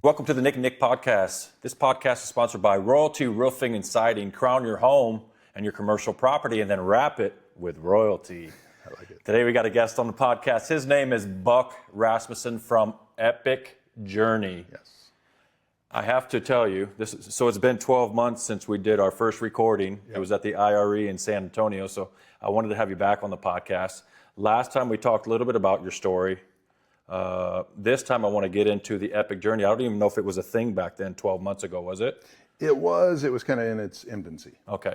Welcome to the Nick and Nick podcast. This podcast is sponsored by Royalty Roofing and Siding. Crown your home and your commercial property and then wrap it with royalty. I like it. Today we got a guest on the podcast. His name is Buck Rasmussen from Epic Journey. Yes. I have to tell you, so it's been 12 months since we did our first recording. Yep. It was at the IRE in San Antonio, so I wanted to have you back on the podcast. Last time we talked a little bit about your story. This time I want to get into the Epic Journey. I don't even know if it was a thing back then, 12 months ago, was it? It was kind of in its infancy. Okay.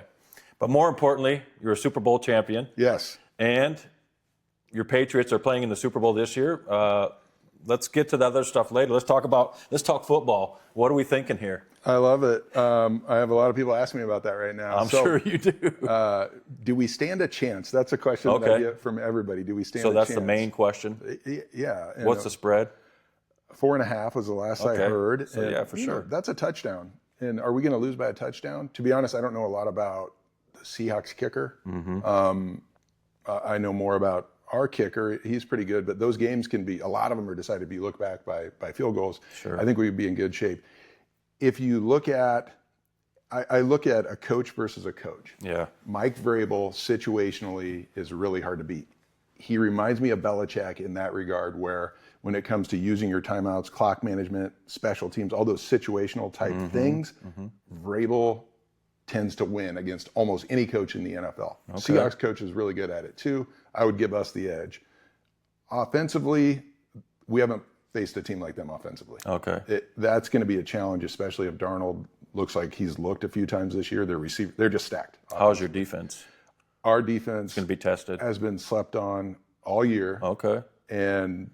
But more importantly, you're a Super Bowl champion. Yes. And your Patriots are playing in the Super Bowl this year. Let's get to the other stuff later. Let's talk football. What are we thinking here? I love it. I have a lot of people asking me about that right now. I'm sure you do. Do we stand a chance? That's a question that I get from everybody. Do we stand a chance? So that's the main question? Yeah. What's the spread? 4.5 was the last I heard. So, yeah, for sure. That's a touchdown. And are we going to lose by a touchdown? To be honest, I don't know a lot about the Seahawks kicker. Mm-hmm. I know more about our kicker. He's pretty good, but those games can be, a lot of them are decided if you look back by field goals. Sure. I think we'd be in good shape. If you look at, I look at a coach versus a coach. Yeah. Mike Vrabel situationally is really hard to beat. He reminds me of Belichick in that regard, where when it comes to using your timeouts, clock management, special teams, all those situational type things, Vrabel tends to win against almost any coach in the NFL. Okay. Seahawks coach is really good at it too. I would give us the edge. Offensively, we haven't faced a team like them offensively. Okay. That's going to be a challenge, especially if Darnold looks like he's looked a few times this year. They're just stacked. How's your defense? Our defense going to be tested. Has been slept on all year. Okay. And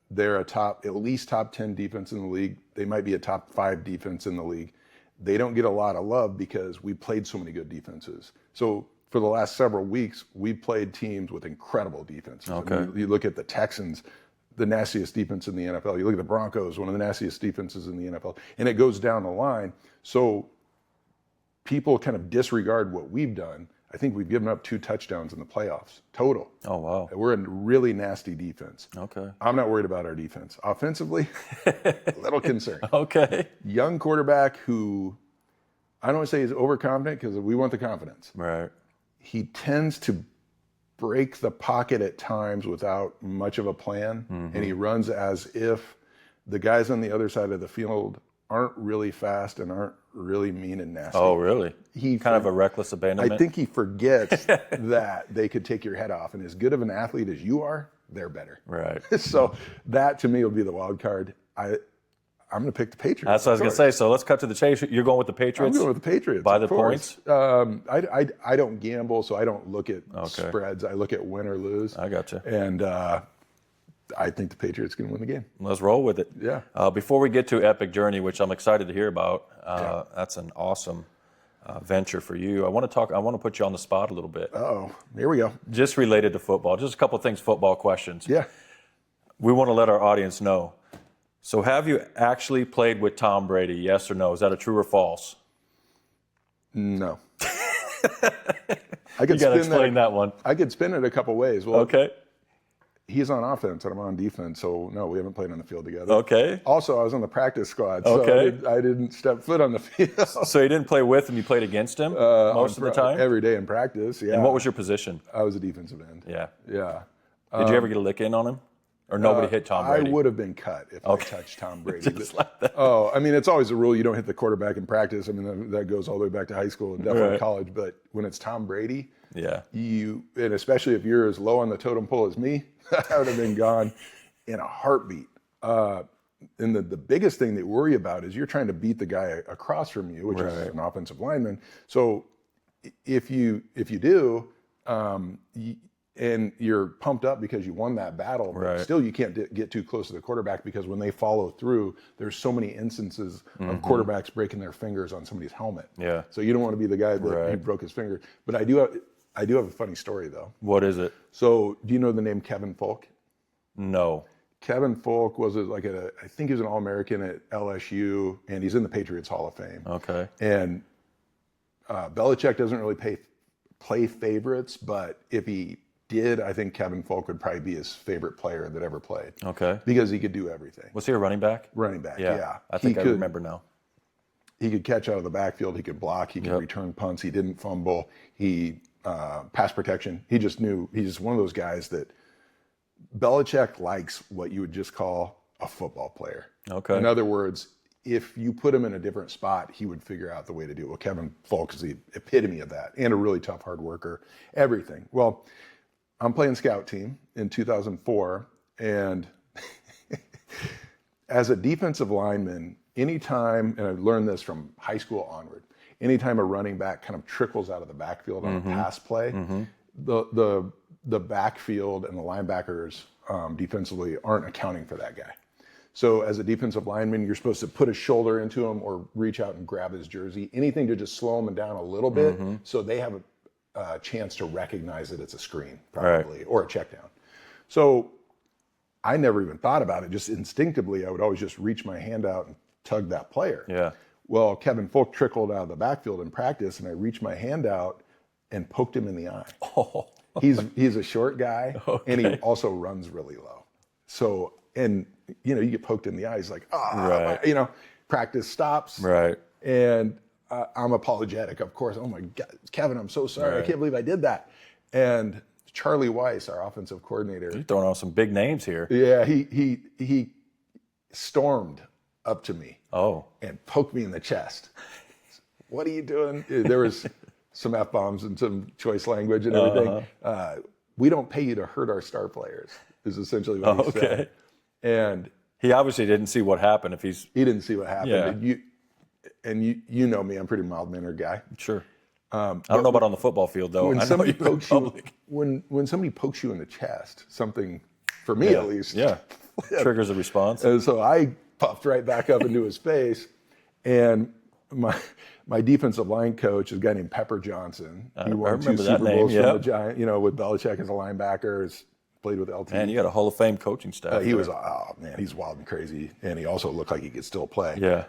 they're at least top 10 defense in the league. They might be a top 5 defense in the league. They don't get a lot of love because we played so many good defenses. So for the last several weeks, we played teams with incredible defenses. Okay. I mean, you look at the Texans, the nastiest defense in the NFL. You look at the Broncos, one of the nastiest defenses in the NFL. And it goes down the line. So people kind of disregard what we've done. I think we've given up 2 touchdowns in the playoffs, total. Oh, wow. We're in really nasty defense. Okay. I'm not worried about our defense. Offensively, a little concerned. Okay. Young quarterback who, I don't want to say he's overconfident because we want the confidence. Right. He tends to break the pocket at times without much of a plan, and he runs as if the guys on the other side of the field aren't really fast and aren't really mean and nasty. Oh, really? He kind of a reckless abandonment? I think he forgets that they could take your head off, and as good of an athlete as you are, they're better. Right. So that, to me, will be the wild card. I'm going to pick the Patriots. That's what I was going to say. So let's cut to the chase. You're going with the Patriots? I'm going with the Patriots. By the points? I don't gamble, so I don't look at spreads. I look at win or lose. I got you. And I think the Patriots can win the game. Let's roll with it. Yeah. Before we get to Epic Journey, which I'm excited to hear about, that's an awesome venture for you. I want to put you on the spot a little bit. Uh-oh. Here we go. Just related to football. Just a couple of things, football questions. Yeah. We want to let our audience know. So have you actually played with Tom Brady, yes or no? Is that a true or false? No. You got to explain that one. I could spin it a couple ways. Well, okay. He's on offense and I'm on defense, so no, we haven't played on the field together. Okay. Also, I was on the practice squad, so I didn't step foot on the field. So you didn't play with him, you played against him most of the time? Every day in practice, yeah. And what was your position? I was a defensive end. Yeah. Yeah. Did you ever get a lick in on him? Or nobody hit Tom Brady? I would have been cut if I touched Tom Brady. Just like that. Oh, I mean, it's always a rule. You don't hit the quarterback in practice. I mean, that goes all the way back to high school and definitely college. But when it's Tom Brady, and especially if you're as low on the totem pole as me, I would have been gone in a heartbeat. And the biggest thing that worry about is you're trying to beat the guy across from you, which is an offensive lineman. So if you do, and you're pumped up because you won that battle, but still you can't get too close to the quarterback because when they follow through, there's so many instances of quarterbacks breaking their fingers on somebody's helmet. Yeah. So you don't want to be the guy that he broke his finger. But I do have a funny story though. What is it? So do you know the name Kevin Folk? No. Kevin Folk was I think he was an All-American at LSU, and he's in the Patriots Hall of Fame. Okay. And Belichick doesn't really play favorites, but if he I think Kevin Folk would probably be his favorite player that ever played. Okay. Because he could do everything. Was he a running back? Running back, yeah. I think I remember now. He could catch out of the backfield. He could block. He could return punts. He didn't fumble. He pass protection. He just knew. He's just one of those guys that Belichick likes what you would just call a football player. Okay. In other words, if you put him in a different spot, he would figure out the way to do it. Well, Kevin Folk is the epitome of that, and a really tough, hard worker, everything. Well, I'm playing scout team in 2004, and as a defensive lineman, anytime, and I learned this from high school onward, anytime a running back kind of trickles out of the backfield on a pass play, the backfield and the linebackers defensively aren't accounting for that guy. So as a defensive lineman, you're supposed to put a shoulder into him or reach out and grab his jersey, anything to just slow him down a little bit so they have a chance to recognize that it's a screen, probably, or a check down. So I never even thought about it. Just instinctively, I would always just reach my hand out and tug that player. Yeah. Well, Kevin Folk trickled out of the backfield in practice, and I reached my hand out and poked him in the eye. Oh. He's a short guy, and he also runs really low. So, and you get poked in the eye. He's like, practice stops. Right. And I'm apologetic, of course. Oh my God, Kevin, I'm so sorry. I can't believe I did that. And Charlie Weiss, our offensive coordinator. You're throwing out some big names here. Yeah, he stormed up to me. Oh. And poked me in the chest. What are you doing? There was some F-bombs and some choice language and everything. We don't pay you to hurt our star players, is essentially what he said. And he obviously didn't see what happened. He didn't see what happened. Yeah. And you know me, I'm a pretty mild-mannered guy. Sure. I don't know about on the football field, though. When somebody pokes you, when somebody pokes you in the chest, something, for me at least, triggers a response. And so I puffed right back up into his face, and my defensive line coach is a guy named Pepper Johnson. He won 2 Super Bowls from the Giants, with Belichick as a linebacker. Played with LT. Man, you got a Hall of Fame coaching staff. He was, he's wild and crazy, and he also looked like he could still play. Yeah.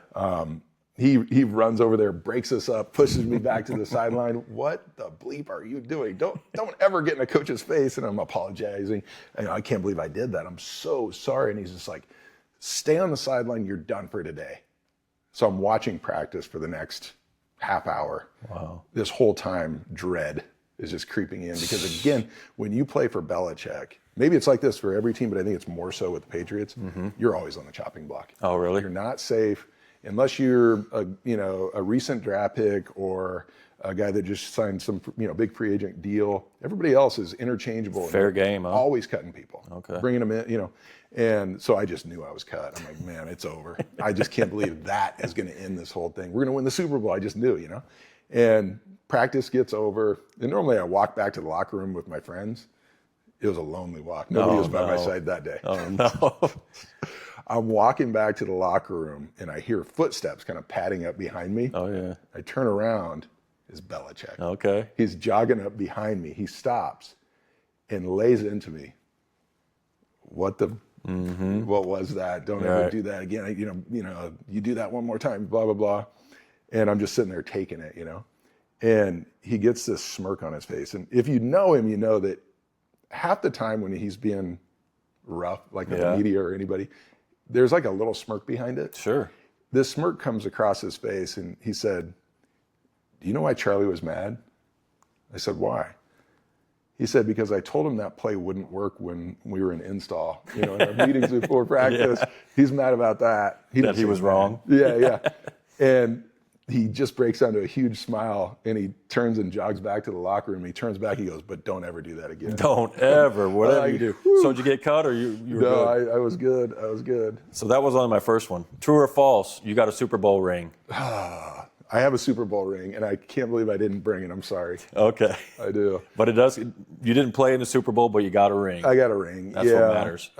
He runs over there, breaks us up, pushes me back to the sideline. What the bleep are you doing? Don't ever get in a coach's face. And I'm apologizing. I can't believe I did that. I'm so sorry. And he's just like, stay on the sideline. You're done for today. So I'm watching practice for the next half hour. Wow. This whole time, dread is just creeping in because, again, when you play for Belichick, maybe it's like this for every team, but I think it's more so with the Patriots. You're always on the chopping block. Oh, really? You're not safe unless you're a recent draft pick or a guy that just signed some big free agent deal. Everybody else is interchangeable. Fair game, huh? Always cutting people. Okay. Bringing them in, And so I just knew I was cut. I'm like, man, it's over. I just can't believe that is going to end this whole thing. We're going to win the Super Bowl. I just knew, And practice gets over. And normally I walk back to the locker room with my friends. It was a lonely walk. Nobody was by my side that day. Oh, no. I'm walking back to the locker room, and I hear footsteps kind of padding up behind me. Oh, yeah. I turn around. It's Belichick. Okay. He's jogging up behind me. He stops and lays into me. What was that? Don't ever do that again. You do that one more time, blah, blah, blah. And I'm just sitting there taking it, And he gets this smirk on his face. And if you know him, you know that half the time when he's being rough, like with the media or anybody, there's like a little smirk behind it. Sure. This smirk comes across his face, and he said, "Do you know why Charlie was mad?" I said, "Why?" He said, "Because I told him that play wouldn't work when we were in install, in our meetings before practice." He's mad about that. He was wrong. Yeah. And he just breaks into a huge smile, and he turns and jogs back to the locker room. He turns back, he goes, "But don't ever do that again." Don't ever, whatever you do. Whew. So did you get cut, or you were No, good? I was good. I was good. So that was only my first one. True or false, you got a Super Bowl ring? I have a Super Bowl ring, and I can't believe I didn't bring it. I'm sorry. Okay. I do. But you didn't play in the Super Bowl, but you got a ring. I got a ring. That's what matters.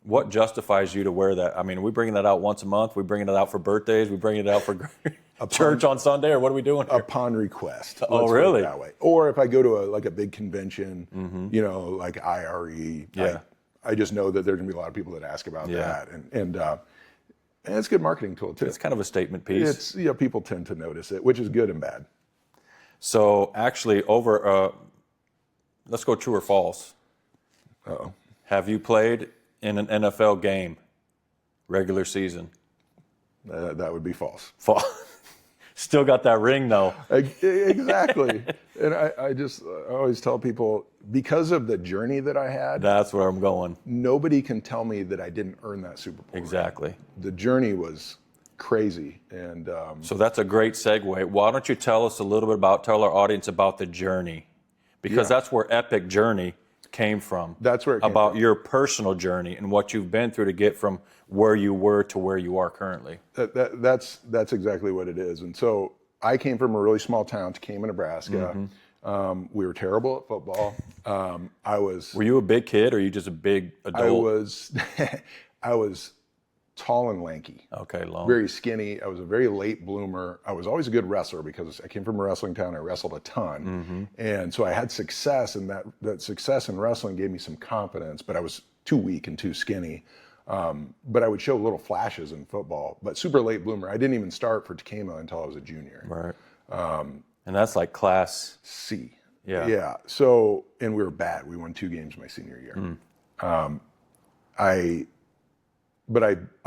What justifies you to wear that? I mean, are we bringing that out once a month? We bringing it out for birthdays? We bringing it out for church on Sunday? Or what are we doing here? Upon request. Oh, really? That way. Or if I go to a big convention, like IRE, I just know that there's going to be a lot of people that ask about that. And it's a good marketing tool, too. It's kind of a statement piece. People tend to notice it, which is good and bad. So actually, over Let's go true or false. Uh-oh. Have you played in an NFL game, regular season? That would be false. False. Still got that ring, though. Exactly. And I always tell people, because of the journey that I had, that's where I'm going. Nobody can tell me that I didn't earn that Super Bowl. Exactly. Ring. The journey was crazy. And so that's a great segue. Why don't you tell our audience about the journey? Because that's where Epic Journey came from. That's where it came about from. Your personal journey and what you've been through to get from where you were to where you are currently. That's exactly what it is. And so I came from a really small town, Tacoma, Nebraska. Mm-hmm. We were terrible at football. Were you a big kid, or are you just a big adult? I was tall and lanky. Okay, long. Very skinny. I was a very late bloomer. I was always a good wrestler because I came from a wrestling town. I wrestled a ton. Mm-hmm. And so I had success, and that success in wrestling gave me some confidence, but I was too weak and too skinny. But I would show little flashes in football, but super late bloomer. I didn't even start for Tacoma until I was a junior. Right. And that's like Class C. Yeah. Yeah. So, and we were bad. We won 2 games my senior year. I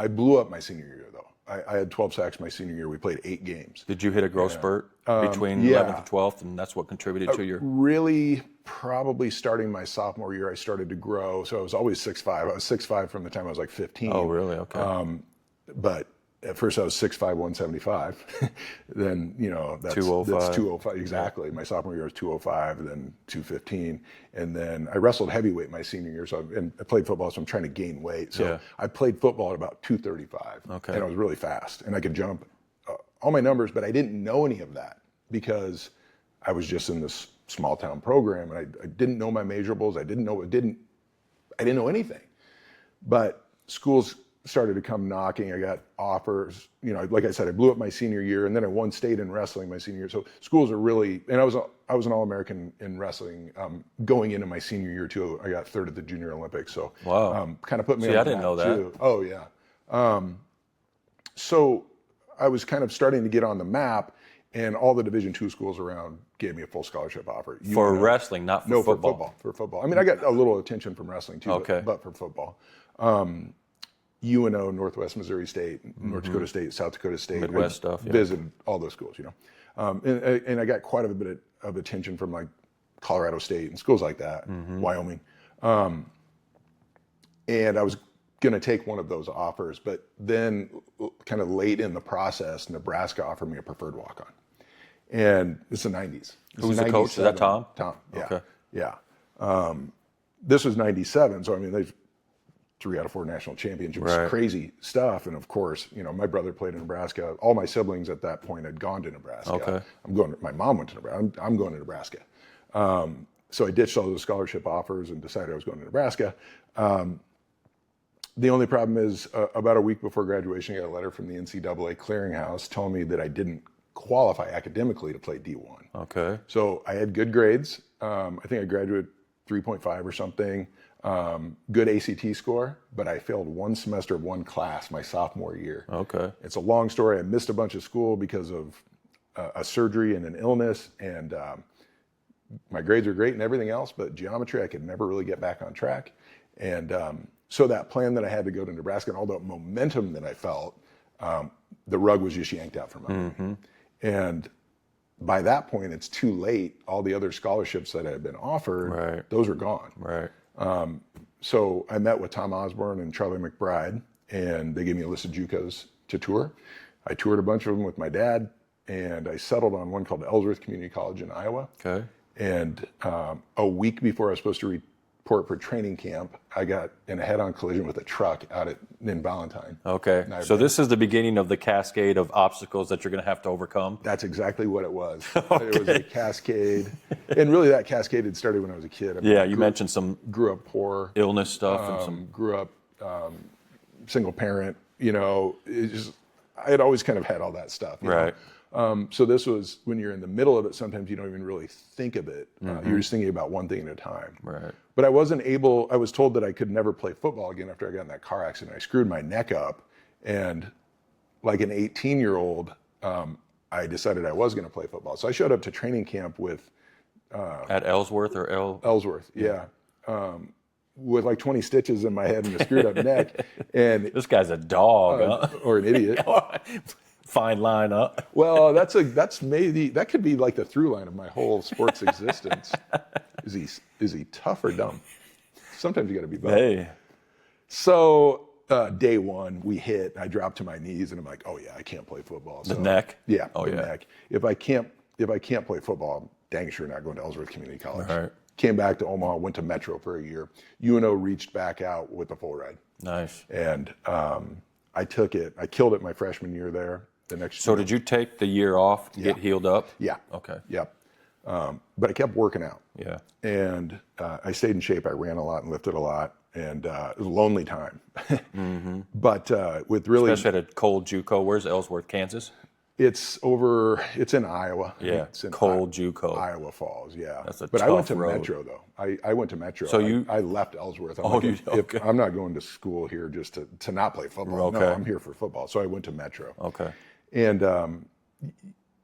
blew up my senior year, though. I had 12 sacks my senior year. We played 8 games. Did you hit a growth spurt between 11th and 12th, and that's what contributed to your... Really, probably starting my sophomore year, I started to grow. So I was always 6'5". I was 6'5" from the time I was like 15. Oh, really? Okay. But at first I was 6'5", 175. Then, that's 205. That's 205, exactly. My sophomore year was 205, and then 215. And then I wrestled heavyweight my senior year, and I played football, so I'm trying to gain weight. So I played football at about 235. Okay. And I was really fast, and I could jump all my numbers, but I didn't know any of that because I was just in this small town program, and I didn't know my measurables. I didn't know anything. But schools started to come knocking. I got offers. Like I said, I blew up my senior year, and then I won state in wrestling my senior year. So schools are really, and I was an All-American in wrestling going into my senior year too. I got 3rd at the Junior Olympics. So wow, kind of put me. See, I didn't know that. Too. Oh yeah. So I was kind of starting to get on the map, and all the Division II schools around gave me a full scholarship offer. For wrestling, not for football. For football. I mean, I got a little attention from wrestling too, but for football. UNO, Northwest Missouri State, North Dakota State, South Dakota State. Midwest stuff. Yeah. Visited all those schools, and I got quite a bit of attention from like Colorado State and schools like that, Wyoming. And I was going to take one of those offers, but then kind of late in the process, Nebraska offered me a preferred walk-on. And it's the 90s. Who's the coach? Is that Tom? Tom, yeah. Okay. Yeah. This was 97, so I mean, they've 3 out of 4 national championships, right. Crazy stuff. And of course, my brother played in Nebraska. All my siblings at that point had gone to Nebraska. Okay. My mom went to Nebraska. I'm going to Nebraska. So I ditched all those scholarship offers and decided I was going to Nebraska. The only problem is about a week before graduation, I got a letter from the NCAA clearinghouse telling me that I didn't qualify academically to play D1. Okay. So I had good grades. I think I graduated 3.5 or something. Good ACT score, but I failed 1 semester of 1 class my sophomore year. Okay. It's a long story. I missed a bunch of school because of a surgery and an illness, and my grades are great and everything else, but geometry, I could never really get back on track. And so that plan that I had to go to Nebraska and all the momentum that I felt, the rug was just yanked out from under me. And by that point, it's too late. All the other scholarships that had been offered, those are gone. Right. So I met with Tom Osborne and Charlie McBride, and they gave me a list of JUCOs to tour. I toured a bunch of them with my dad, and I settled on one called Ellsworth Community College in Iowa. Okay. And a week before I was supposed to report for training camp, I got in a head-on collision with a truck in Valentine. Okay. So this is the beginning of the cascade of obstacles that you're going to have to overcome? That's exactly what it was. Okay. It was a cascade. And really that cascade had started when I was a kid. I mean, you mentioned some grew up poor. Illness stuff. And some grew up single parent. I had always kind of had all that stuff. Right. So this was, when you're in the middle of it, sometimes you don't even really think of it. You're just thinking about one thing at a time. Right. But I was told that I could never play football again after I got in that car accident. I screwed my neck up, and like an 18-year-old, I decided I was going to play football. So I showed up to training camp with At Ellsworth or Ellsworth, yeah. With like 20 stitches in my head and a screwed up neck. And This guy's a dog, huh? Or an idiot. Fine line up. Well, that's maybe, that could be like the through line of my whole sports existence. Is he tough or dumb? Sometimes you got to be both. Hey. So day one, we hit. I dropped to my knees, and I'm like, oh yeah, I can't play football. So, The neck? Yeah, Oh, the yeah. neck. If I can't play football, I'm dang sure not going to Ellsworth Community College. Right. Came back to Omaha, went to Metro for a year. UNO reached back out with the full ride. Nice. And I took it. I killed it my freshman year there. The next So year. did you take the year off to get healed up? Yeah. Okay. Yep. But I kept working out. Yeah. And I stayed in shape. I ran a lot and lifted a lot. And it was a lonely time. But with really... Especially at a cold JUCO. Where's Ellsworth, Kansas? It's in Iowa. Yeah, it's in cold JUCO. Iowa Falls, yeah. That's a But I went tough to road. Metro, though. I went to Metro. So I left Ellsworth. I'm Oh, like, I'm not going to school here just to not play football. Okay. No, I'm here for football. So I went to Metro. Okay. And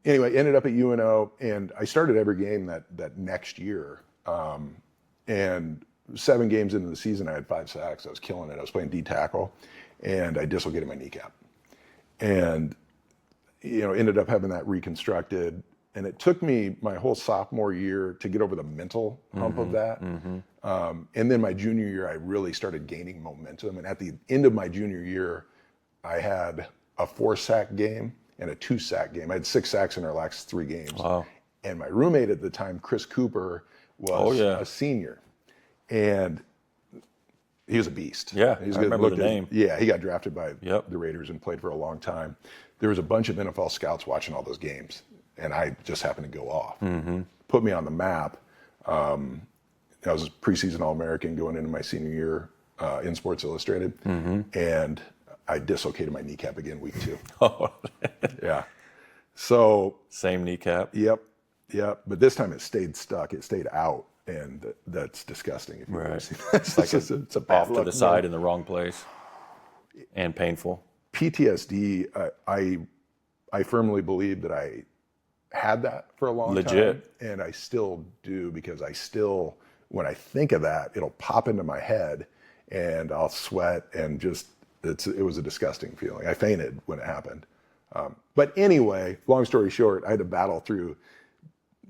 anyway, ended up at UNO, and I started every game that next year. And 7 games into the season, I had 5 sacks. I was killing it. I was playing D tackle, and I dislocated my kneecap. And ended up having that reconstructed. And it took me my whole sophomore year to get over the mental hump of that. And then my junior year, I really started gaining momentum. And at the end of my junior year, I had a 4-sack game and a 2-sack game. I had 6 sacks in our last 3 games. Wow. And my roommate at the time, Chris Cooper, was a senior. And he was a beast. Yeah, He's I remember the name. Yeah, he got drafted by Yep. the Raiders and played for a long time. There was a bunch of NFL scouts watching all those games, and I just happened to go off. Put me on the map. I was a preseason All-American going into my senior year in Sports Illustrated, and I dislocated my kneecap again week 2. Oh. Yeah. So. Same kneecap? Yep. But this time it stayed stuck. It stayed out, and that's disgusting. If you've ever seen that. It's like it's a bad off to luck the side move. in the wrong place and painful. PTSD, I firmly believe that I had that for a long time. And I still do, because when I think of that, it'll pop into my head and I'll sweat, and just, it was a disgusting feeling. I fainted when it happened. But anyway, long story short, I had to battle through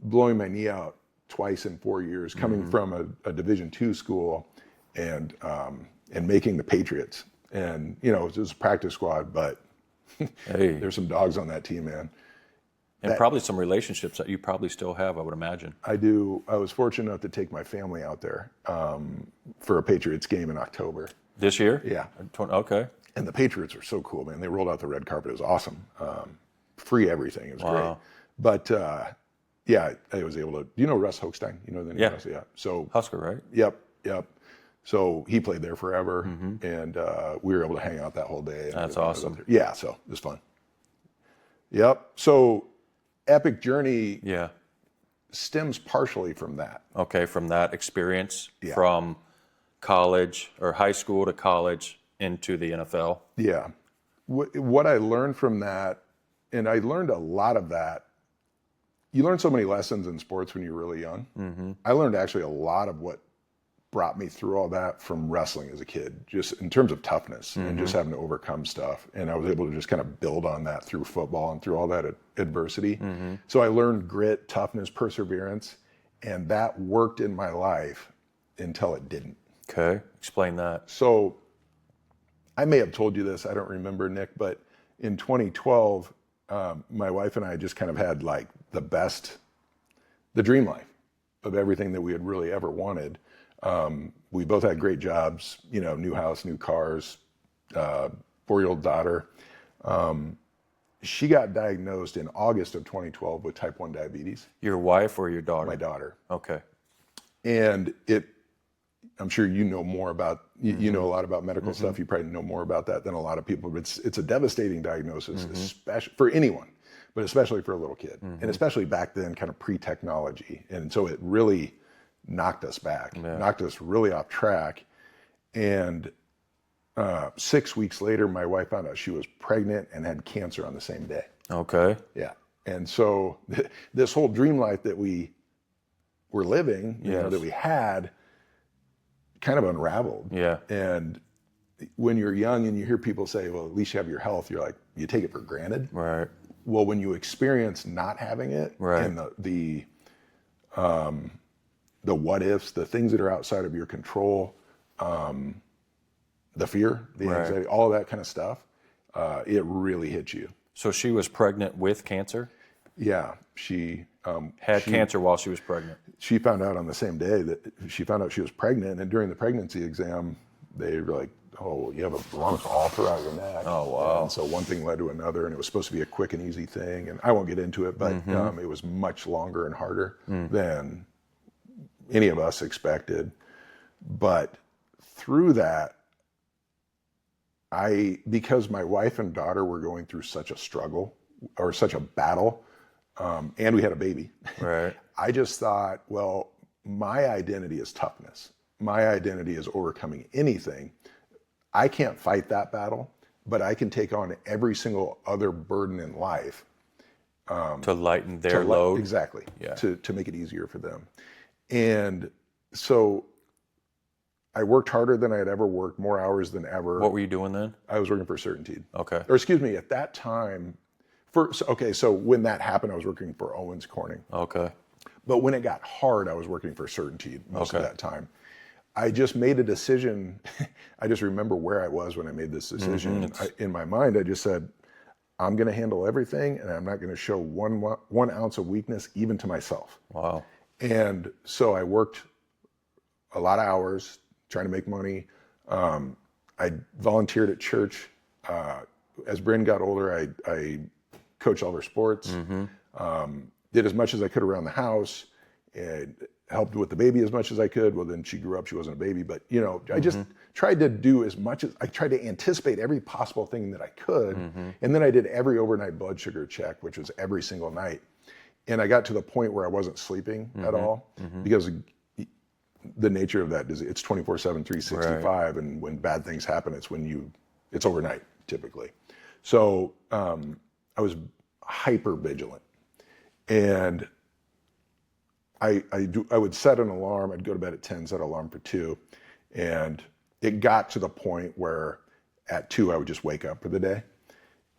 blowing my knee out twice in 4 years, coming from a Division II school and making the Patriots. And, it was a practice squad, but there's some dogs on that team, man. And probably some relationships that you probably still have, I would imagine. I do. I was fortunate enough to take my family out there for a Patriots game in October. This year? Yeah. Okay. And the Patriots were so cool, man. They rolled out the red carpet. It was awesome. Free everything. It was great. But, yeah, I was able to. Do you know Russ Hochstein? You know the name? Yeah. Russ? Yeah. So Husker, right? Yep. So he played there forever, and we were able to hang out that whole day. That's awesome. Yeah, so it was fun. Yep. So epic journey stems partially from that. Okay, from that experience, from college or high school to college into the NFL. Yeah. What I learned from that, and I learned a lot of that. You learn so many lessons in sports when you're really young. I learned actually a lot of what brought me through all that from wrestling as a kid, just in terms of toughness and just having to overcome stuff. And I was able to just kind of build on that through football and through all that adversity. So I learned grit, toughness, perseverance, and that worked in my life until it didn't. Okay, explain that. So I may have told you this, I don't remember, Nick, but in 2012, my wife and I just kind of had like the dream life of everything that we had really ever wanted. We both had great jobs, new house, new cars, 4-year-old daughter. She got diagnosed in August of 2012 with type 1 diabetes. Your wife or your daughter? My daughter. Okay. And I'm sure you know more about, you know a lot about medical stuff. You probably know more about that than a lot of people. But it's a devastating diagnosis, especially for anyone, but especially for a little kid. And especially back then, kind of pre-technology. And so it really knocked us back, knocked us really off track. And 6 weeks later, my wife found out she was pregnant and had cancer on the same day. Okay. Yeah. And so this whole dream life that were living, Yes. that we had, kind of unraveled. Yeah. And when you're young and you hear people say, well, at least you have your health, you're like, you take it for granted. Right. Well, when you experience not having it, Right. and the what ifs, the things that are outside of your control, the fear, the Right. anxiety, all of that kind of stuff, it really hits you. So she was pregnant with cancer? Yeah, she Had cancer while she was pregnant? She found out on the same day that she found out she was pregnant, and during the pregnancy exam, they were like, oh, you have a lump all throughout your neck. Oh, wow. And so one thing led to another, and it was supposed to be a quick and easy thing, and I won't get into it, but it was much longer and harder than any of us expected. But through that, because my wife and daughter were going through such a struggle or such a battle, and we had a baby, Right. I just thought, well, my identity is toughness. My identity is overcoming anything. I can't fight that battle, but I can take on every single other burden in life. To lighten their load? Exactly. Yeah. To make it easier for them. And so I worked harder than I had ever worked, more hours than ever. What were you doing then? I was working for Certainty. Okay. Or excuse me, at that time, so when that happened, I was working for Owens Corning. Okay. But when it got hard, I was working for Certainty most of that time. I just made a decision. I just remember where I was when I made this decision. In my mind, I just said, I'm going to handle everything, and I'm not going to show one ounce of weakness, even to myself. Wow. And so I worked a lot of hours trying to make money. I volunteered at church. As Bryn got older, I coached all their sports. Did as much as I could around the house, and helped with the baby as much as I could. Well, then she grew up, she wasn't a baby, but I just tried to do as much as I tried to anticipate every possible thing that I could. And then I did every overnight blood sugar check, which was every single night. And I got to the point where I wasn't sleeping at all because the nature of that disease, it's 24/7, 365. Right. And when bad things happen, it's overnight typically. So I was hyper vigilant, and I would set an alarm. I'd go to bed at 10, set an alarm for 2. And it got to the point where at 2, I would just wake up for the day.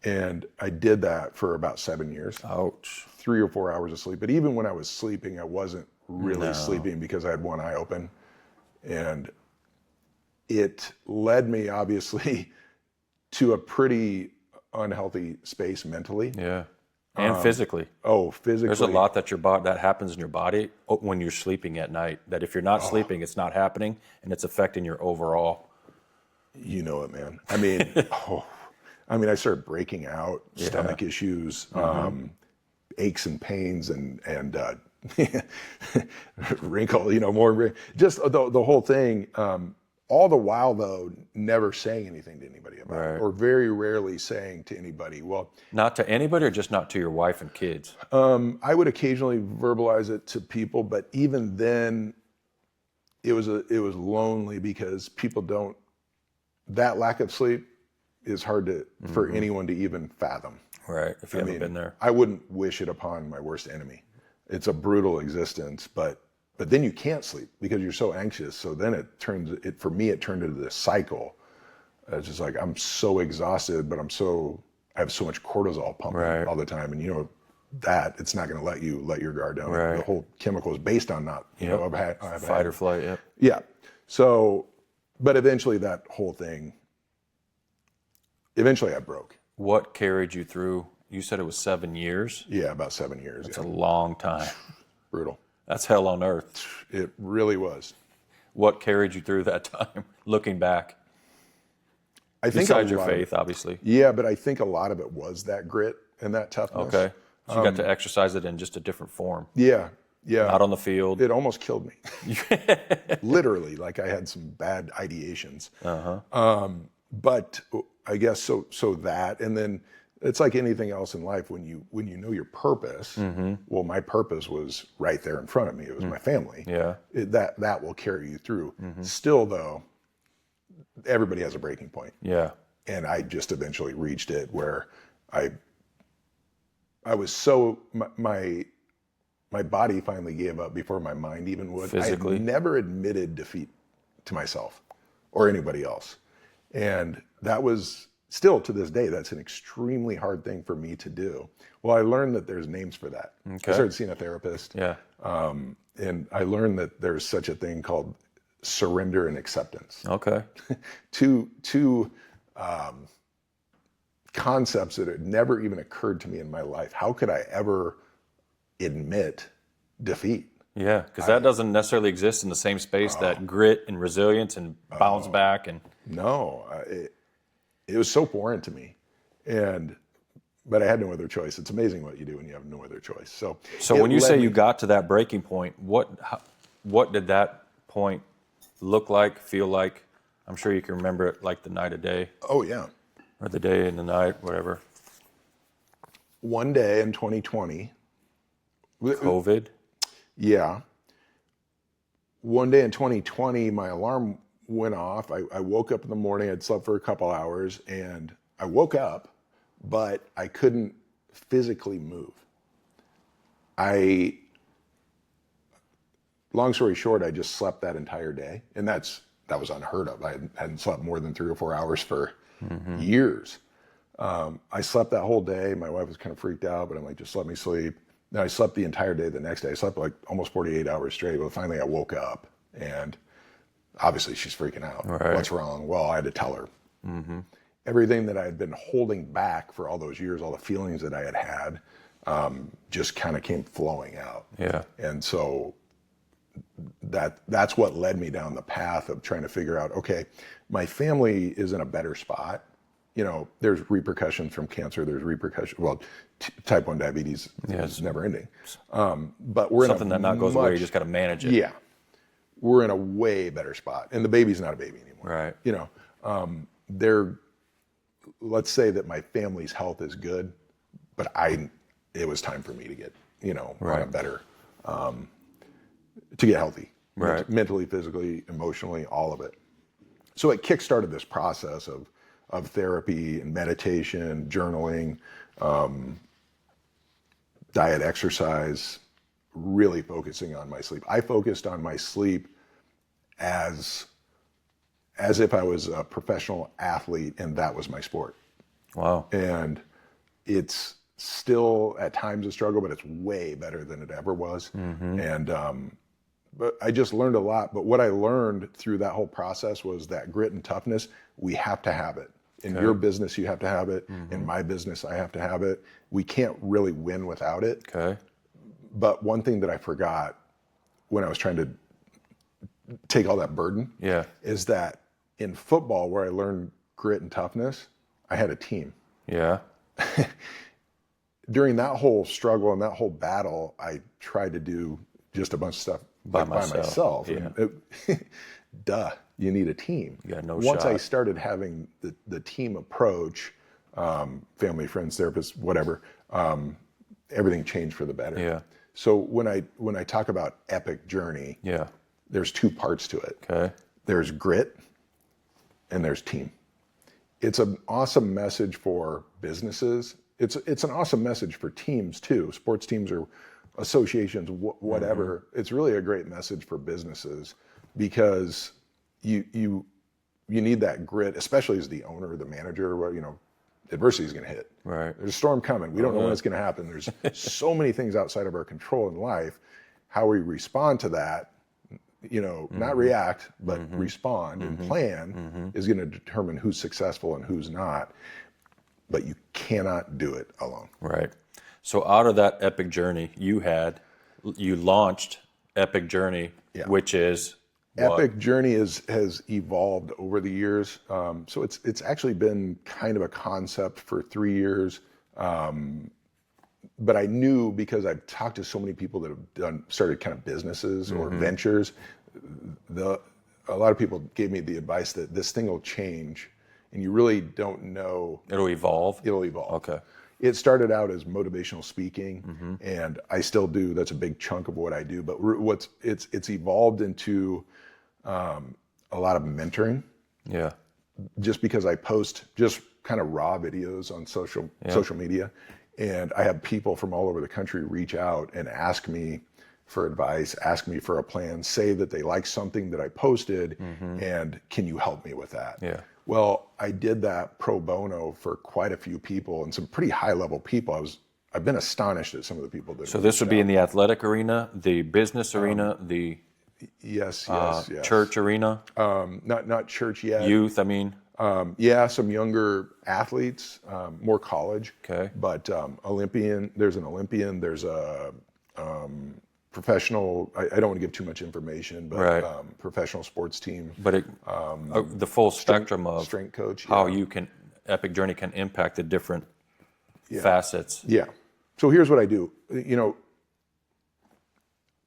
And I did that for about 7 years. Ouch. 3 or 4 hours of sleep. But even when I was sleeping, I wasn't really sleeping because I had one eye open. And it led me, obviously, to a pretty unhealthy space mentally. Yeah. And physically. Oh, physically. There's a lot that happens in your body when you're sleeping at night, that if you're not sleeping, it's not happening, and it's affecting your overall. You know it, man. I mean, I started breaking out, stomach issues, aches and pains, and wrinkle, more, just the whole thing. All the while, though, never saying anything to anybody about it, or very rarely saying to anybody. Well, not to anybody, or just not to your wife and kids? I would occasionally verbalize it to people, but even then, it was lonely because people don't. That lack of sleep is hard for anyone to even fathom. Right. If you haven't been there, I wouldn't wish it upon my worst enemy. It's a brutal existence, but then you can't sleep because you're so anxious. So then for me, it turned into this cycle. It's just like, I'm so exhausted, but I have so much cortisol pumping all the time. And that it's not going to let your guard down. Right. The whole chemical is based on not, fight or flight. Yep. Yeah. So, but eventually that whole thing, I broke. What carried you through? You said it was 7 years? Yeah, about 7 years. That's a long time. Brutal. That's hell on earth. It really was. What carried you through that time, looking back? I think besides your faith, obviously. Yeah, but I think a lot of it was that grit and that toughness. Okay. So you got to exercise it in just a different form. Yeah. Not on the field. It almost killed me. Literally, like I had some bad ideations. But I guess so that, and then it's like anything else in life. When you know your purpose, well, my purpose was right there in front of me. It was my family. Yeah. That will carry you through. Still, though, everybody has a breaking point. Yeah. And I just eventually reached it where I was so my my body finally gave up before my mind even would. Physically? I never admitted defeat to myself or anybody else. And that was still to this day, that's an extremely hard thing for me to do. Well, I learned that there's names for that. Okay. I started seeing a therapist. Yeah. And I learned that there's such a thing called surrender and acceptance. Okay. Two concepts that had never even occurred to me in my life. How could I ever admit defeat? Yeah, because that doesn't necessarily exist in the same space that grit and resilience and bounce back. And No, it was so foreign to me. But I had no other choice. It's amazing what you do when you have no other choice. So when you say you got to that breaking point, what did that point look like, feel like? I'm sure you can remember it like the night or day. Oh, yeah. Or the day and the night, whatever. One day in 2020. COVID? Yeah. One day in 2020, my alarm went off. I woke up in the morning. I'd slept for a couple hours, and I woke up, but I couldn't physically move. Long story short, I just slept that entire day, and that was unheard of. I hadn't slept more than 3 or 4 hours for years. I slept that whole day. My wife was kind of freaked out, but I'm like, just let me sleep. Then I slept the entire day the next day. I slept like almost 48 hours straight. Well, finally I woke up, and obviously she's freaking out. Right. What's wrong? Well, I had to tell her. Everything that I had been holding back for all those years, all the feelings that I had had, just kind of came flowing out. Yeah. And so that's what led me down the path of trying to figure out, okay, my family is in a better spot. You know, there's repercussions from cancer. There's repercussions. Well, type 1 diabetes is never ending. But we're something that not goes away. You just got to manage it. Yeah, we're in a way better spot, and the baby's not a baby anymore. Right. You know, let's say that my family's health is good, but it was time for me to get, on a better, to get healthy, right? Mentally, physically, emotionally, all of it. So it kickstarted this process of therapy and meditation, journaling, diet, exercise, really focusing on my sleep. I focused on my sleep as if I was a professional athlete and that was my sport. Wow. And it's still at times a struggle, but it's way better than it ever was. And but I just learned a lot. But what I learned through that whole process was that grit and toughness, we have to have it. In your business, you have to have it. In my business, I have to have it. We can't really win without it. Okay. But one thing that I forgot when I was trying to take all that burden is that in football, where I learned grit and toughness, I had a team. Yeah. During that whole struggle and that whole battle, I tried to do just a bunch of stuff by myself. Yeah. Duh, you need a team. You got no Once shot. I started having the team approach, family, friends, therapists, whatever, everything changed for the better. Yeah. So when I talk about epic journey, there's 2 parts to it. Okay. There's grit and there's team. It's an awesome message for businesses. It's an awesome message for teams too, sports teams or associations, whatever. It's really a great message for businesses because you need that grit, especially as the owner or the manager. Where adversity is going to hit. Right. There's a storm coming. We don't know when it's going to happen. There's so many things outside of our control in life. How we respond to that, not react, but respond and plan is going to determine who's successful and who's not. But you cannot do it alone. Right. So out of that epic journey you launched Epic Journey, which is what? Epic Journey has evolved over the years. So it's actually been kind of a concept for 3 years. But I knew, because I've talked to so many people that have started kind of businesses or ventures, a lot of people gave me the advice that this thing will change and you really don't know. It'll evolve? It'll evolve. Okay. It started out as motivational speaking, and I still do. That's a big chunk of what I do. But it's evolved into a lot of mentoring. Yeah. Just because I post just kind of raw videos on social media, And I have people from all over the country reach out and ask me for advice, ask me for a plan, say that they like something that I posted, and can you help me with that? Yeah. Well, I did that pro bono for quite a few people and some pretty high level people. I've been astonished at some of the people that. So this would be in the athletic arena, the business arena, the yes. church arena, not church yet. youth. I mean, some younger athletes, more college. Okay. But Olympian. There's an Olympian. There's a professional. I don't want to give too much information, but Right. Professional sports team. but the full spectrum of strength coach. how Epic Journey can impact the different facets. Yeah. So here's what I do.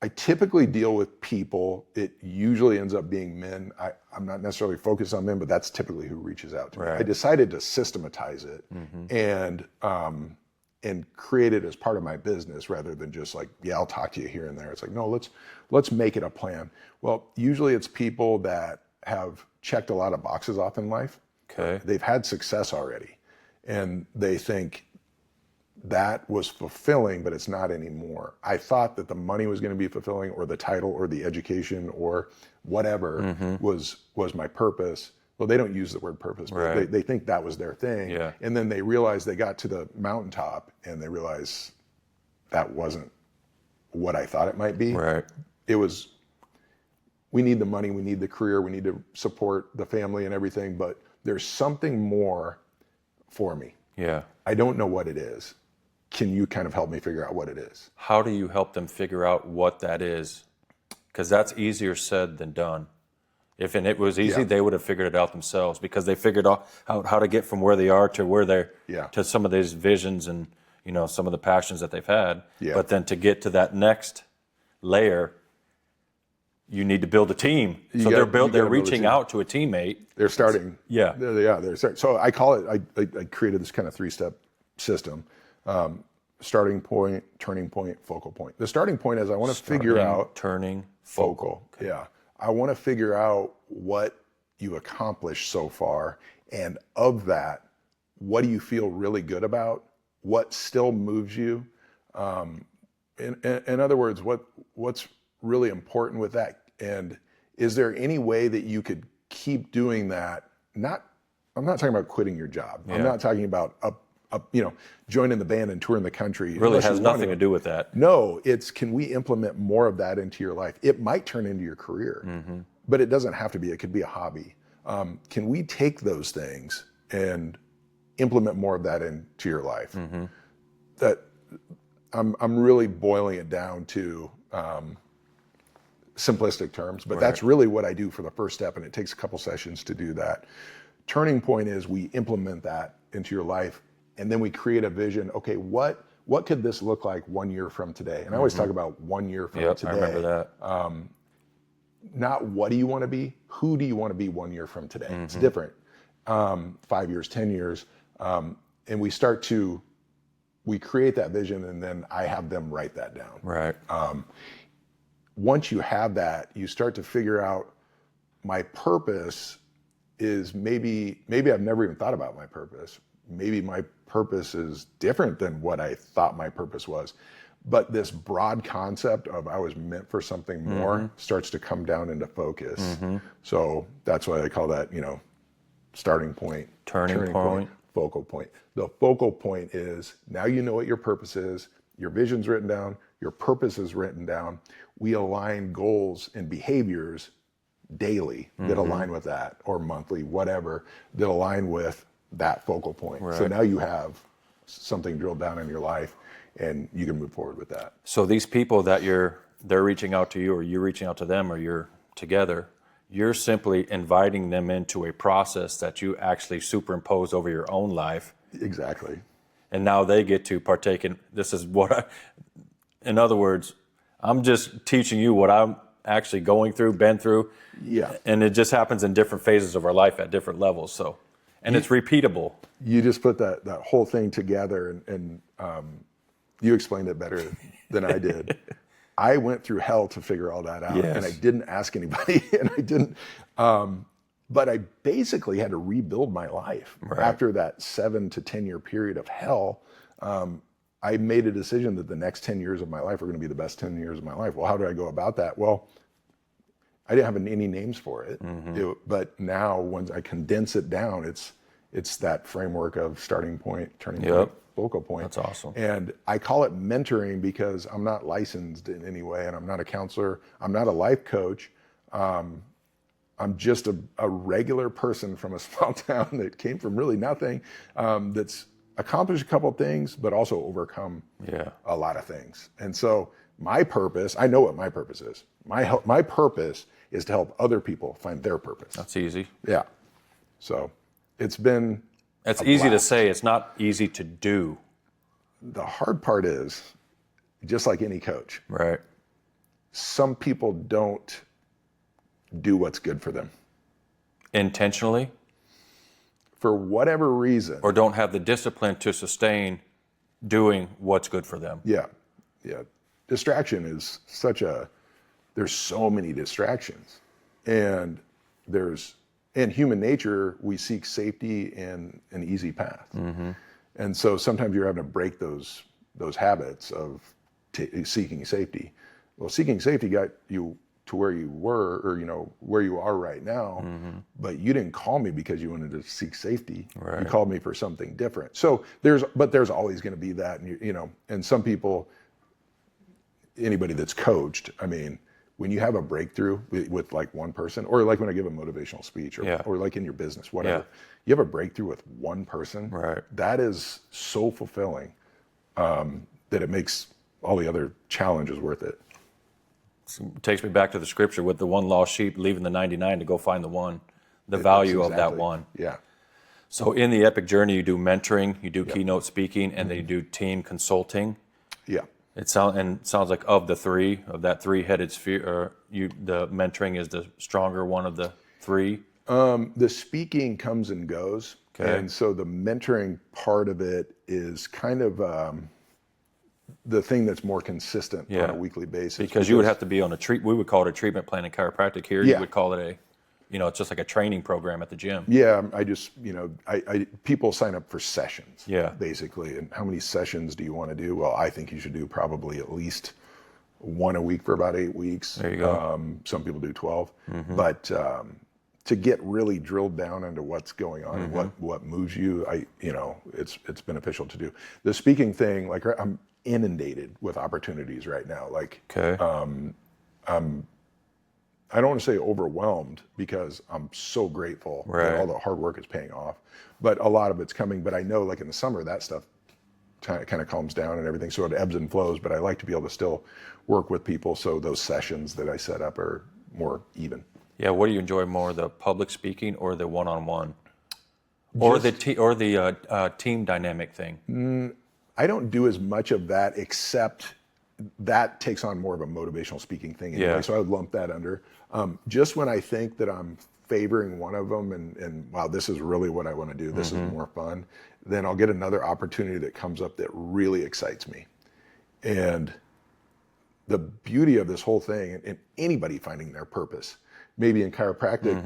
I typically deal with people. It usually ends up being men. I'm not necessarily focused on men, but that's typically who reaches out to me. Right. I decided to systematize it and create it as part of my business rather than just like, yeah, I'll talk to you here and there. It's like, no, let's make it a plan. Well, usually it's people that have checked a lot of boxes off in life. Okay. They've had success already, and they think that was fulfilling, but it's not anymore. I thought that the money was going to be fulfilling, or the title, or the education, or whatever was my purpose. Well, they don't use the word purpose, but Right. they think that was their thing. Yeah. And then they realized they got to the mountaintop and they realized that wasn't what I thought it might be. Right. It was, we need the money, we need the career, we need to support the family and everything, but there's something more for me. Yeah. I don't know what it is. Can you kind of help me figure out what it is? How do you help them figure out what that is? Because that's easier said than done. If it was easy, they would have figured it out themselves, because they figured out how to get from where they are to where they're to some of these visions and some of the passions that they've had. Yeah. But then to get to that next layer, you need to build a team. They're reaching out to a teammate. They're starting. Yeah. They're starting. So I call it. I created this kind of 3-step system. Starting point, turning point, focal point. The starting point is I want to figure out turning, focal. Okay. Yeah. I want to figure out what you accomplished so far, and of that, what do you feel really good about? What still moves you? In other words, what's really important with that? And is there any way that you could keep doing that? I'm not talking about quitting your job. I'm not talking about joining the band and touring the country. Really has nothing to do with that. No, it's, can we implement more of that into your life? It might turn into your career, but it doesn't have to be. It could be a hobby. Can we take those things and implement more of that into your life? That I'm really boiling it down to simplistic terms, but that's really what I do for the first step, and it takes a couple sessions to do that. Turning point is we implement that into your life, and then we create a vision. Okay, what could this look like 1 year from today? And I always talk about 1 year from today. I remember that. Not what do you want to be, who do you want to be 1 year from today? It's different. 5 years, 10 years. And we create that vision, and then I have them write that down. Right. Once you have that, you start to figure out, my purpose is maybe I've never even thought about my purpose. Maybe my purpose is different than what I thought my purpose was. But this broad concept of I was meant for something more starts to come down into focus. So that's why I call that, starting point, turning point, focal point. The focal point is, now you know what your purpose is, your vision's written down, your purpose is written down. We align goals and behaviors daily that align with that, or monthly, whatever, that align with that focal point. Right. So now you have something drilled down in your life, and you can move forward with that. So these people that they're reaching out to you, or you're reaching out to them, or you're together, you're simply inviting them into a process that you actually superimpose over your own life. Exactly. And now they get to partake in, this is in other words, I'm just teaching you what I'm actually going through, been through. Yeah. And it just happens in different phases of our life at different levels. So, and it's repeatable. You just put that whole thing together, and you explained it better than I did. I went through hell to figure all that out, and I didn't ask anybody, and I didn't. But I basically had to rebuild my life after that 7 to 10 year period of hell. I made a decision that the next 10 years of my life are going to be the best 10 years of my life. Well, how do I go about that? Well, I didn't have any names for it, but now once I condense it down, it's that framework of starting point, turning point, focal point. That's awesome. And I call it mentoring because I'm not licensed in any way, and I'm not a counselor. I'm not a life coach. I'm just a regular person from a small town that came from really nothing, that's accomplished a couple of things, but also overcome a lot of things. And so my purpose, I know what my purpose is. My purpose is to help other people find their purpose. That's easy. Yeah. So it's been It's easy to say. It's not easy to do. The hard part is, just like any coach, right? Some people don't do what's good for them. Intentionally? For whatever reason. Or don't have the discipline to sustain doing what's good for them. Yeah. Distraction is there's so many distractions. And in human nature, we seek safety and an easy path. Mm-hmm. And so sometimes you're having to break those habits of seeking safety. Well, seeking safety got you to where you were, or where you are right now, but you didn't call me because you wanted to seek safety. Right. You called me for something different. So there's always going to be that, and and some people, anybody that's coached, I mean, when you have a breakthrough with like one person, or like when I give a motivational speech, or like in your business, whatever, you have a breakthrough with one person, right? That is so fulfilling that it makes all the other challenges worth it. It takes me back to the scripture with the one lost sheep leaving the 99 to go find the one, the value of that one. Yeah. So in the Epic Journey, you do mentoring, you do keynote speaking, and then you do team consulting. Yeah. It sounds like of that three-headed sphere, the mentoring is the stronger one of the three. The speaking comes and goes, and so the mentoring part of it is kind of the thing that's more consistent on a weekly basis. Because you would have to be on we would call it a treatment plan in chiropractic here. You would call it it's just like a training program at the gym. Yeah, I just, people sign up for sessions, basically. And how many sessions do you want to do? Well, I think you should do probably at least one a week for about 8 weeks. There you go. Some people do 12. Mm-hmm. But to get really drilled down into what's going on, and what moves you, it's beneficial to do. The speaking thing, like I'm inundated with opportunities right now. Like, I don't want to say overwhelmed, because I'm so grateful that all the hard work is paying off, but a lot of it's coming. But I know, like in the summer, that stuff kind of calms down and everything, so it ebbs and flows. But I like to be able to still work with people, so those sessions that I set up are more even. Yeah, what do you enjoy more, the public speaking or the one-on-one, or the team dynamic thing? I don't do as much of that, except that takes on more of a motivational speaking thing anyway, so I would lump that under. Just when I think that I'm favoring one of them and wow, this is really what I want to do, this is more fun, then I'll get another opportunity that comes up that really excites me. And the beauty of this whole thing, and anybody finding their purpose, maybe in chiropractic,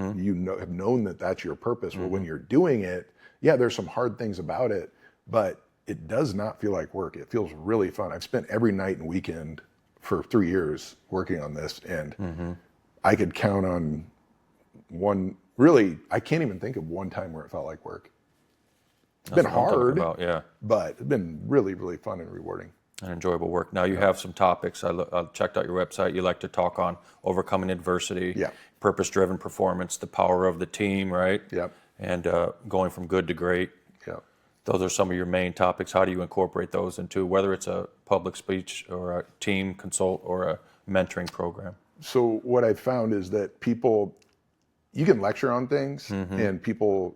have known that that's your purpose. Well, when you're doing it, there's some hard things about it, but it does not feel like work. It feels really fun. I've spent every night and weekend for 3 years working on this, and I could count on one. Really, I can't even think of one time where it felt like work. It's been hard, but it's been really, really fun and rewarding. And enjoyable work. Now you have some topics. I checked out your website. You like to talk on overcoming adversity, purpose-driven performance, the power of the team, right? Yep. And going from good to great. Yep. Those are some of your main topics. How do you incorporate those into, whether it's a public speech or a team consult or a mentoring program? So what I've found is that you can lecture on things and people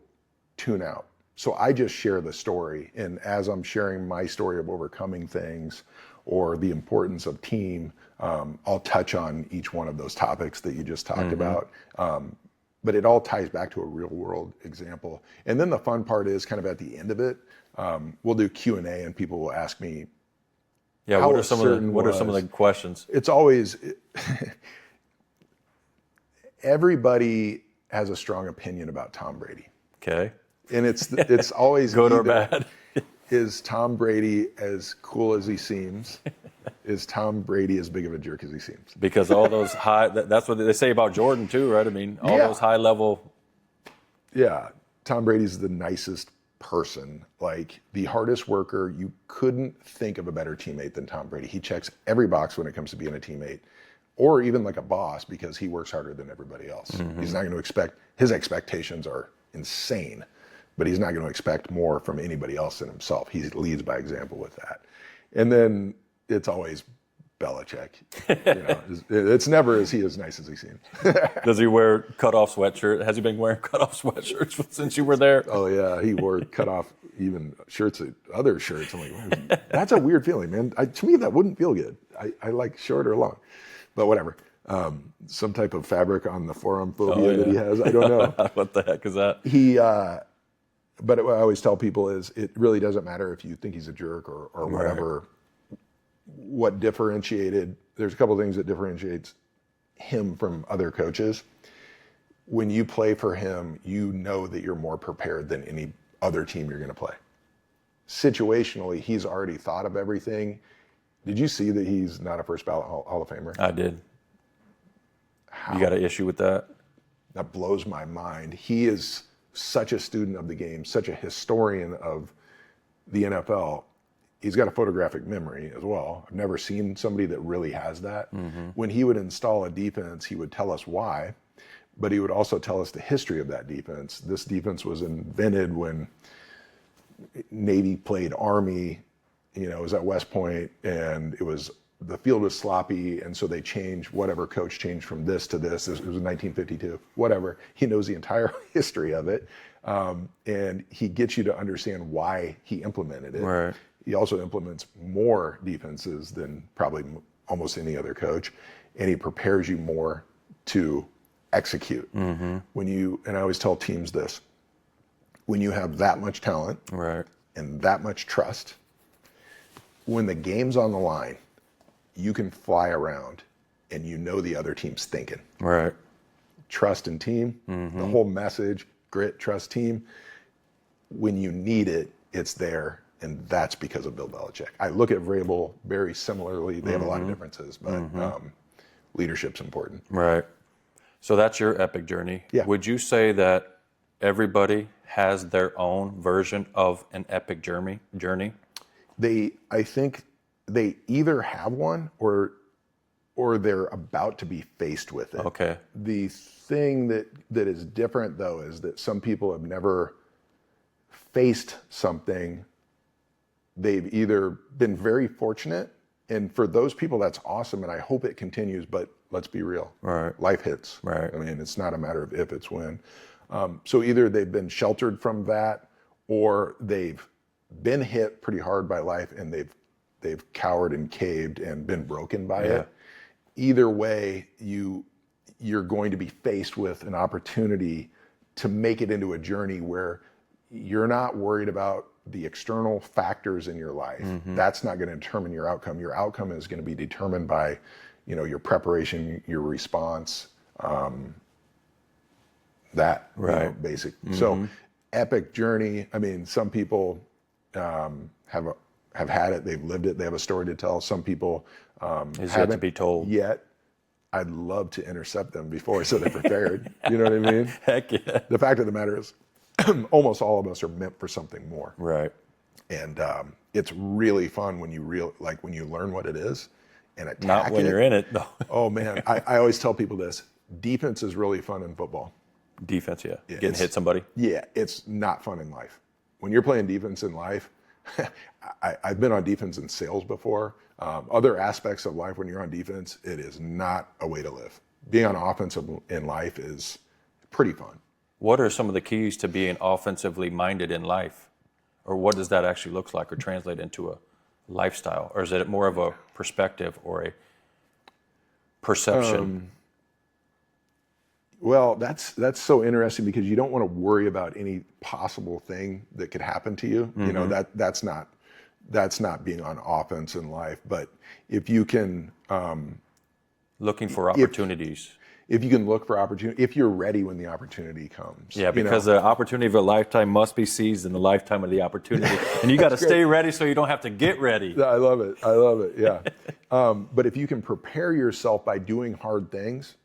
tune out. So I just share the story. And as I'm sharing my story of overcoming things or the importance of team, I'll touch on each one of those topics that you just talked about. But it all ties back to a real world example. And then the fun part is kind of at the end of it, we'll do Q&A and people will ask me, what are some of the questions? It's always, everybody has a strong opinion about Tom Brady. Okay. And it's always good or bad. Is Tom Brady as cool as he seems? Is Tom Brady as big of a jerk as he seems? Because all those that's what they say about Jordan too, right? I mean, all those high level. Yeah. Tom Brady's the nicest person, like the hardest worker. You couldn't think of a better teammate than Tom Brady. He checks every box when it comes to being a teammate, or even like a boss, because he works harder than everybody else. He's not going to his expectations are insane, but he's not going to expect more from anybody else than himself. He leads by example with that. And then it's always Belichick. It's never is he as nice as he seems. Does he wear cutoff sweatshirt? Has he been wearing cutoff sweatshirts since you were there? Oh yeah, he wore cutoff even shirts, other shirts. I'm like, that's a weird feeling, man. To me, that wouldn't feel good. I like short or long, but whatever. Some type of fabric on the forearm phobia that he has. I don't know. What the heck is that? But what I always tell people is it really doesn't matter if you think he's a jerk or whatever. What differentiated, there's a couple of things that differentiates him from other coaches. When you play for him, you know that you're more prepared than any other team you're going to play. Situationally, he's already thought of everything. Did you see that he's not a first ballot Hall of Famer? I did. How? You got an issue with that? That blows my mind. He is such a student of the game, such a historian of the NFL. He's got a photographic memory as well. I've never seen somebody that really has that. When he would install a defense, he would tell us why, but he would also tell us the history of that defense. This defense was invented when Navy played Army, it was at West Point, and the field was sloppy, and so they changed, whatever coach changed from this to this. It was in 1952, whatever. He knows the entire history of it, and he gets you to understand why he implemented it. Right. He also implements more defenses than probably almost any other coach, and he prepares you more to execute. And I always tell teams this, when you have that much talent and that much trust, when the game's on the line, you can fly around and you know the other team's thinking. Right. Trust and team, the whole message, grit, trust, team. When you need it, it's there. And that's because of Bill Belichick. I look at Vrabel very similarly. They have a lot of differences, but leadership's important. Right. So that's your epic journey. Yeah. Would you say that everybody has their own version of an epic journey? I think they either have one or they're about to be faced with it. Okay. The thing that is different, though, is that some people have never faced something. They've either been very fortunate, and for those people, that's awesome, and I hope it continues, but let's be real. Right. Life hits. Right. I mean, it's not a matter of if, it's when. So either they've been sheltered from that, or they've been hit pretty hard by life, and they've cowered and caved and been broken by it. Either way, you're going to be faced with an opportunity to make it into a journey where you're not worried about the external factors in your life. That's not going to determine your outcome. Your outcome is going to be determined by, your preparation, your response, basic. So epic journey. I mean, some people have had it, they've lived it, they have a story to tell. Some people Is yet to be told. Yet. I'd love to intercept them before so they're prepared. You know what I mean? Heck yeah. The fact of the matter is, almost all of us are meant for something more. Right. And it's really fun when you when you learn what it is and attack it. Not when you're in it, though. Oh man, I always tell people this: defense is really fun in football. Defense, yeah. Getting hit somebody. Yeah, it's not fun in life. When you're playing defense in life, I've been on defense in sales before. Other aspects of life, when you're on defense, it is not a way to live. Being on offense in life is pretty fun. What are some of the keys to being offensively minded in life? Or what does that actually look like or translate into a lifestyle? Or is it more of a perspective or a perception? Well, that's so interesting because you don't want to worry about any possible thing that could happen to you. That's not being on offense in life. But if you can... looking for opportunities. if you can look for opportunity, if you're ready when the opportunity comes. Yeah, because the opportunity of a lifetime must be seized in the lifetime of the opportunity. And you got to stay ready so you don't have to get ready. I love it. Yeah. But if you can prepare yourself by doing hard things,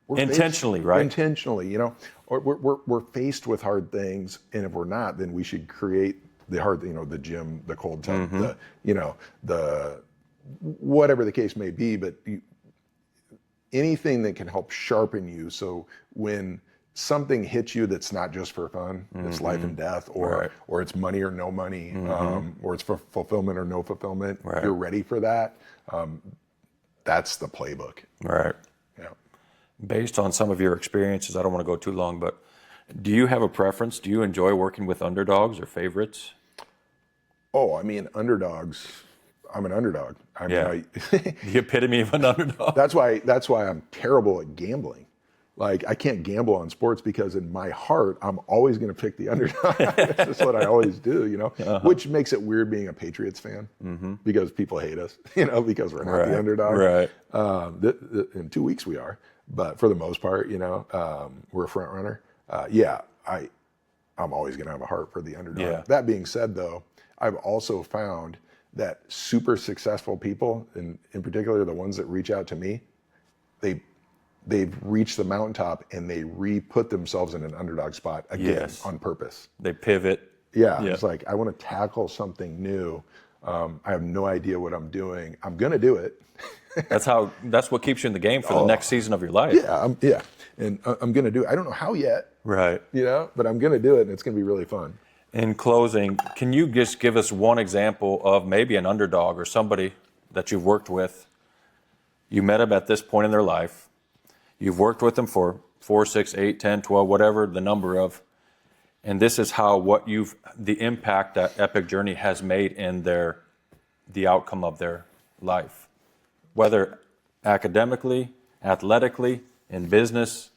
Intentionally, right? Intentionally, you know, or we're faced with hard things, and if we're not, then we should create the hard, you know, the gym, the cold tub, the, you know, the whatever the case may be, but anything that can help sharpen you. So when something hits you that's not just for fun, it's life and death, or it's money or no money, or it's for fulfillment or no fulfillment. If you're ready for that, that's the playbook. Right. Yeah. Based on some of your experiences, I don't want to go too long, but do you have a preference? Do you enjoy working with underdogs or favorites? Oh, I mean, underdogs. I'm an underdog. I mean, the epitome of an underdog. That's why I'm terrible at gambling. Like, I can't gamble on sports because in my heart, I'm always going to pick the underdog. That's just what I always do, you know, which makes it weird being a Patriots fan because people hate us, you know, because we're not the underdog. Right. In 2 weeks we are, but for the most part, you know, we're a front runner. I'm always going to have a heart for the underdog. Yeah. That being said, though, I've also found that super successful people, and in particular the ones that reach out to me, they've reached the mountaintop and they re-put themselves in an underdog spot again on purpose. They pivot. Yeah, it's like, I want to tackle something new. I have no idea what I'm doing. I'm going to do it. That's what keeps you in the game for the next season of your life. Yeah, and I'm going to do it. I don't know how yet. Right. You know, but I'm going to do it, and it's going to be really fun. In closing, can you just give us one example of maybe an underdog or somebody that you've worked with? You met them at this point in their life. You've worked with them for 4, 6, 8, 10, 12, whatever the number of, and this is how the impact that Epic Journey has made in the outcome of their life, whether academically, athletically, in business.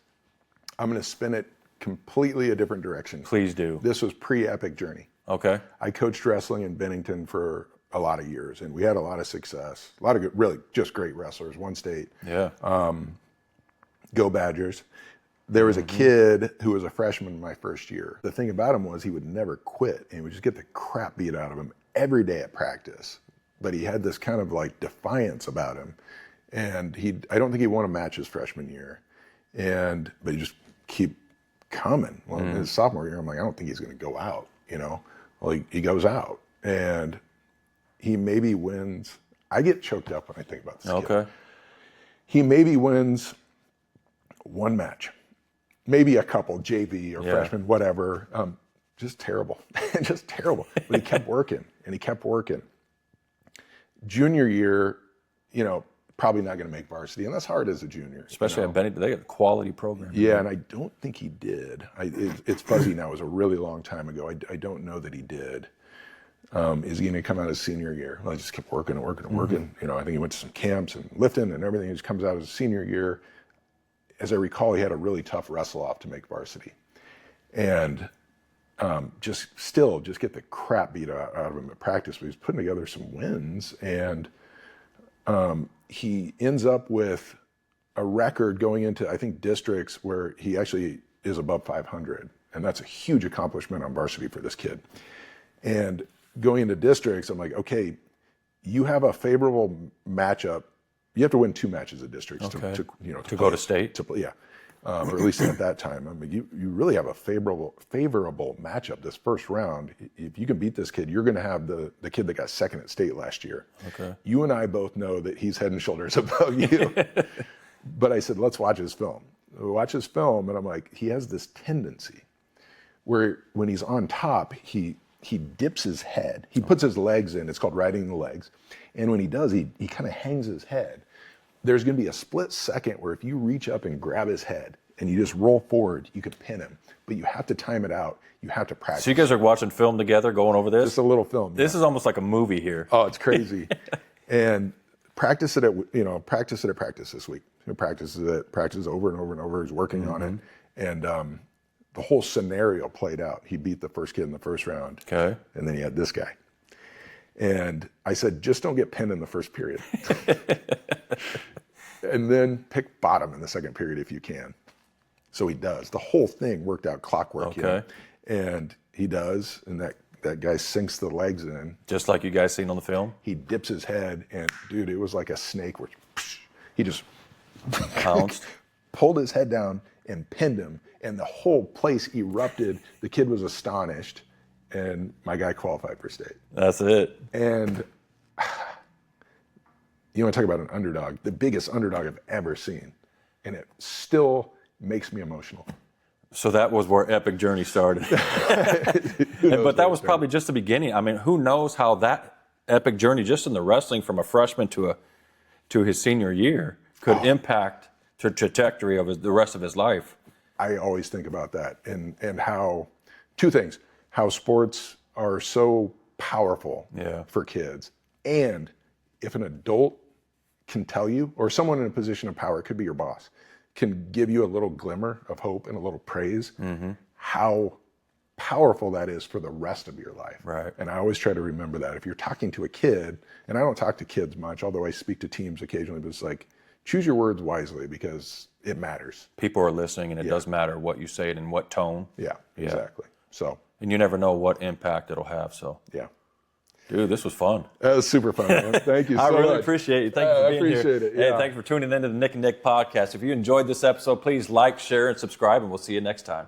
I'm going to spin it completely a different direction. Please do. This was pre-Epic Journey. Okay. I coached wrestling in Bennington for a lot of years, and we had a lot of success. A lot of good, really just great wrestlers, one state. Yeah. Go Badgers. There was a kid who was a freshman my first year. The thing about him was he would never quit, and he would just get the crap beat out of him every day at practice. But he had this kind of like defiance about him, and I don't think he won a match his freshman year, but he just keep coming. Well, in his sophomore year, I'm like, I don't think he's going to go out, you know. Well, he goes out, and he maybe wins. I get choked up when I think about this kid. He maybe wins one match, maybe a couple, JV or freshman, whatever. Just terrible, just terrible. But he kept working, and he kept working. Junior year, you know, probably not going to make varsity, and that's hard as a junior. Especially at Bennington, they got a quality program. Yeah, and I don't think he did. It's fuzzy now. It was a really long time ago. I don't know that he did. Is he going to come out his senior year? Well, I just kept working and working and working. You know, I think he went to some camps and lifting and everything. He just comes out his senior year. As I recall, he had a really tough wrestle off to make varsity, and just get the crap beat out of him at practice. But he's putting together some wins, and he ends up with a record going into, I think, districts where he actually is above 500. And that's a huge accomplishment on varsity for this kid. And going into districts, I'm like, okay, you have a favorable matchup. You have to win 2 matches at districts to go to state. Or at least at that time. I mean, you really have a favorable matchup this first round. If you can beat this kid, you're going to have the kid that got second at state last year. Okay. You and I both know that he's head and shoulders above you. But I said, let's watch his film. We watch his film, and I'm like, he has this tendency where when he's on top, he dips his head. He puts his legs in. It's called riding the legs. And when he does, he kind of hangs his head. There's going to be a split second where if you reach up and grab his head and you just roll forward, you could pin him. But you have to time it out. You have to practice. So you guys are watching film together, going over this? Just a little film. This is almost like a movie here. Oh, it's crazy. And practice it at practice this week. Practice over and over and over. He's working on it. And the whole scenario played out. He beat the first kid in the first round. Okay. And then he had this guy. And I said, just don't get pinned in the first period. and then pick bottom in the second period if you can. So he does. The whole thing worked out clockwork. Okay. And he does, and that guy sinks the legs in. Just like you guys seen on the film? He dips his head, and dude, it was like a snake, which he just pounced, pulled his head down and pinned him, and the whole place erupted. The kid was astonished, and my guy qualified for state. That's it. And you want to talk about an underdog, the biggest underdog I've ever seen, and it still makes me emotional. So that was where Epic Journey started. But that was probably just the beginning. I mean, who knows how that epic journey, just in the wrestling from a freshman to his senior year, could impact the trajectory of the rest of his life. I always think about that, and how, two things, how sports are so powerful for kids, and if an adult can tell you, or someone in a position of power, it could be your boss, can give you a little glimmer of hope and a little praise, how powerful that is for the rest of your life. Right. And I always try to remember that. If you're talking to a kid, and I don't talk to kids much, although I speak to teams occasionally, but it's like, choose your words wisely because it matters. People are listening, and it does matter what you say and in what tone. Yeah, exactly. So. And you never know what impact it'll have, so. Yeah. Dude, this was fun. That was super fun, man. Thank you so much. I really appreciate you. Thank you for being here. I appreciate it. Hey, thanks for tuning into the Nick and Nick podcast. If you enjoyed this episode, please like, share, and subscribe, and we'll see you next time.